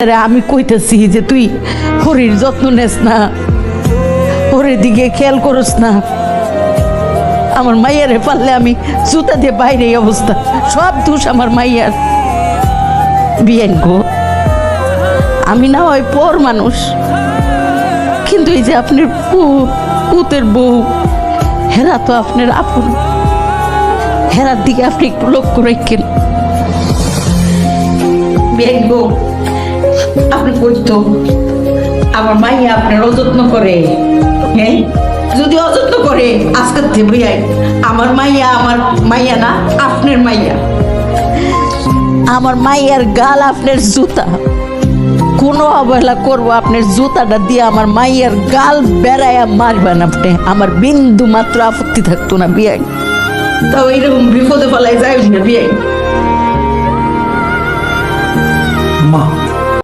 আমি কইতেছি যে তুই হরির যত্ন নেস না, হরির দিকে খেয়াল করস না। আমার মাইয়ারে পারলে আমি জুতা দিয়ে বাইরে এই অবস্থা, সব দোষ আমার মাইয়ার। বিয়েন গো, আমি না হয় পর মানুষ, কিন্তু এই যে আপনার পুতের বউ, হেরা তো আপনার আপন, হেরার দিকে আপনি একটু লক্ষ্য রাখেন। বিয়েন গো, আপনি কইতো আমার মাইয়া আপনার অযত্ন করে, হ্যাঁ যদি অযত্ন করে আজকের থেকে আমার মাইয়া না আপনার মাইয়া। আমার মাইয়ার গাল আপনার জুতা, কোনো অবহেলা করবো আপনার জুতাটা দিয়ে আমার মাইয়ার গাল বেড়াইয়া মারবেন আপনি, আমার বিন্দু মাত্র আপত্তি থাকতো না বিয়াই। তাও এইরকম বিপদে ফেলায় যায় না বিয়াই। মা